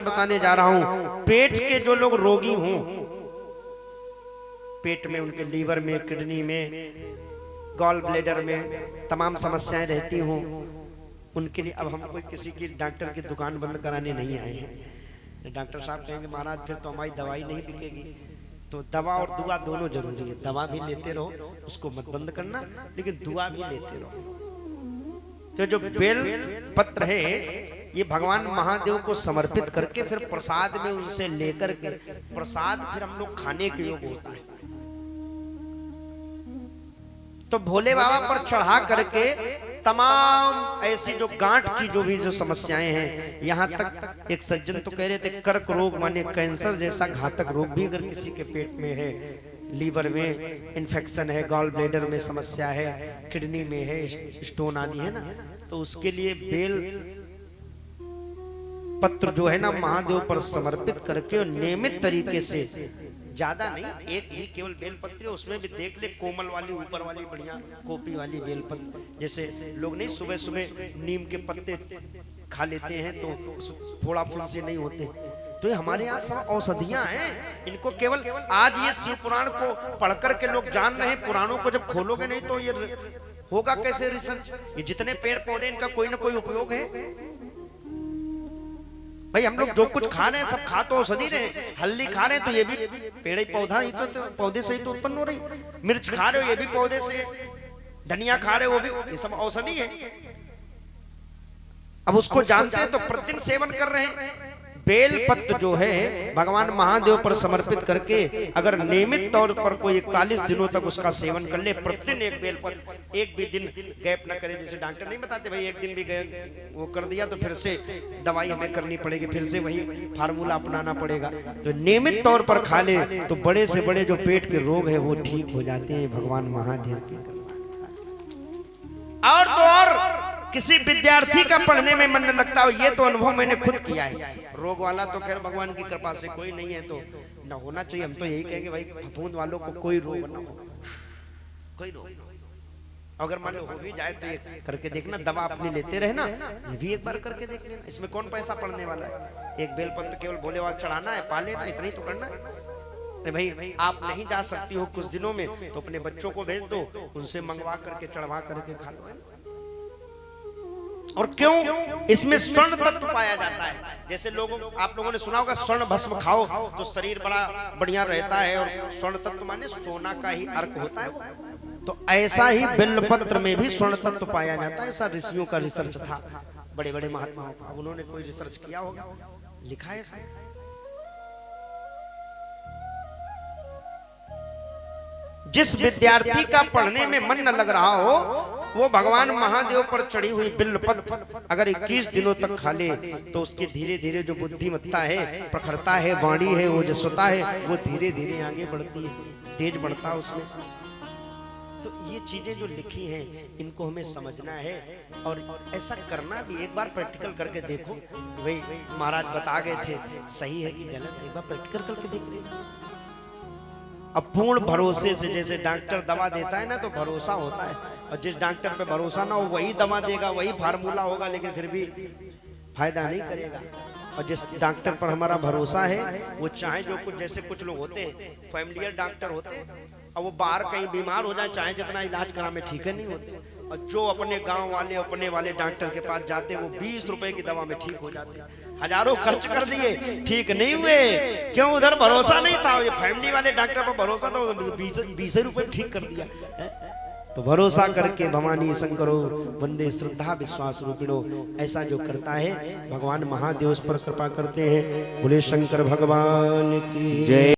बताने जा रहा हूं। पेट के जो लोग रोगी हों, पेट में उनके लीवर में, किडनी में, गॉल ब्लैडर में तमाम समस्याएं रहती हों, उनके लिए अब हम कोई किसी की डॉक्टर की दुकान बंद कराने नहीं आए हैं। डॉक्टर साहब कहेंगे महाराज फिर तो हमारी दवाई नहीं बिकेगी, तो दवा और दुआ दोनों जरूरी है। दवा भी लेते रहो, उसको मत बंद करना, लेकिन दुआ भी लेते रहो। तो जो बेल पत्र है ये भगवान महादेव को समर्पित करके फिर प्रसाद में उनसे लेकर के प्रसाद फिर हम लोग खाने के योग होता है। तो भोले बाबा पर चढ़ा करके तमाम ऐसी जो गांठ की जो भी जो समस्याएं हैं, यहाँ तक एक सज्जन तो कह रहे थे कर्क रोग माने कैंसर जैसा घातक रोग भी अगर किसी के पेट में है, लीवर में इन्फेक्शन है, गॉल ब्लैडर में समस्या है, किडनी में है, स्टोन आदि है ना, तो उसके लिए बेल पत्र जो है ना महादेव पर समर्पित करके नियमित तरीके से, ज्यादा नहीं, एक ही केवल बेलपत्र, उसमें भी देख ले कोमल वाली ऊपर वाली बढ़िया कॉपी वाली बेलपत्र। जैसे लोग नहीं सुबह सुबह नीम के पत्ते खा लेते हैं तो थोड़ा फूल से नहीं होते, तो ये हमारे यहाँ सब औषधियां हैं। इनको केवल आज ये शिव पुराण को पढ़कर के लोग जान रहे हैं, पुराणों को जब खोलोगे नहीं तो ये होगा कैसे रिसर्च। ये जितने पेड़ पौधे इनका कोई ना कोई उपयोग है भाई। हम लोग जो कुछ खा रहे हैं सब खा तो औषधि रहे। हल्दी खा रहे हैं तो ये भी पेड़ पौधा ही तो पौधे से ही तो उत्पन्न हो रही। मिर्च खा रहे हो ये भी पौधे से, धनिया खा रहे हो वो भी, ये सब औषधि है। अब उसको जानते हैं तो प्रतिदिन सेवन कर रहे हैं। बेल पत्र जो है भगवान महादेव पर समर्पित करके अगर नियमित तौर पर कोई 41 दिनों तक उसका सेवन कर ले, प्रतिदिन एक बेल पत्र, एक भी दिन गैप न करे। जैसे डॉक्टर नहीं बताते भाई एक दिन भी गए वो कर दिया तो फिर से दवाई हमें करनी पड़ेगी, फिर से वही फार्मूला अपनाना पड़ेगा। तो नियमित तौर पर खा ले तो बड़े से बड़े जो पेट के रोग है वो ठीक हो जाते हैं भगवान महादेव के। और तो और किसी विद्यार्थी का पढ़ने में मन लगता हो, ये तो अनुभव मैंने खुद किया है। रोग वाला तो खैर भगवान की कृपा से कोई नहीं है तो न होना चाहिए। हम तो यही कहेंगे भाई फफूंद वालों को कोई रोग ना हो, कोई रोग। अगर मान लो हो भी जाए तो ये करके देखना, दवा अपनी लेते रहना, ये भी एक बार करके देख लेना। इसमें कौन पैसा पड़ने वाला है। एक बेलपत्र केवल भोले बाबा चढ़ाना है, पा लेना, इतना ही तो करना है। भाई आप नहीं जा सकती हो कुछ दिनों में तो अपने बच्चों को भेज दो, उनसे मंगवा करके चढ़वा करके खा लो। और क्यों इसमें स्वर्ण तत्व पाया जाता है। जैसे आप लोगों ने सुना होगा स्वर्ण भस्म खाओ तो शरीर बड़ा बढ़िया रहता है, और स्वर्ण तत्व माने सोना का ही अर्क होता है वो। तो ऐसा ही बेलपत्र में भी स्वर्ण तत्व पाया जाता है। ऐसा ऋषियों का रिसर्च था, बड़े बड़े महात्माओं का। उन्होंने कोई रिसर्च किया होगा, लिखा है। जिस विद्यार्थी का पढ़ने में मन न लग रहा हो वो भगवान महादेव पर चढ़ी हुई बिल्वपत्र अगर 21 दिनों तक खा ले तो उसकी धीरे धीरे जो बुद्धिमत्ता है, प्रखरता है, वाणी है, ओजस्वता है, वो धीरे धीरे आगे बढ़ती है, तेज बढ़ता है उसमें। तो ये चीजें जो लिखी हैं इनको हमें समझना है और ऐसा करना भी। एक बार प्रैक्टिकल करके देखो। भाई महाराज बता गए थे, सही है कि गलत है, एक बार प्रैक्टिकल करके देख लेना। अब पूर्ण भरोसे से, जैसे डॉक्टर दवा देता है ना तो भरोसा होता है, और जिस डॉक्टर पे भरोसा ना हो वही दवा देगा, वही फार्मूला होगा, लेकिन फिर भी फायदा नहीं करेगा। और जिस डॉक्टर पर हमारा भरोसा है वो चाहे जो कुछ, जैसे कुछ लोग होते हैं फैमिलियर डॉक्टर होते हैं, और वो बाहर कहीं बीमार हो जाए चाहे जितना इलाज करा में ठीक है नहीं होते, और जो अपने गांव वाले अपने वाले डॉक्टर के पास जाते हैं वो 20 रुपए की दवा में ठीक हो जाते हैं। हजारों खर्च कर दिए, ठीक नहीं हुए, क्यों? उधर भरोसा नहीं था। ये फैमिली वाले डॉक्टर पर भरोसा था, 20 रुपए ठीक कर दिया। तो भरोसा करके भवानी शंकरो वंदे श्रद्धा विश्वास रूपिणो, ऐसा जो करता है भगवान महादेव उस पर कृपा करते हैं। बोले शंकर भगवान की जय।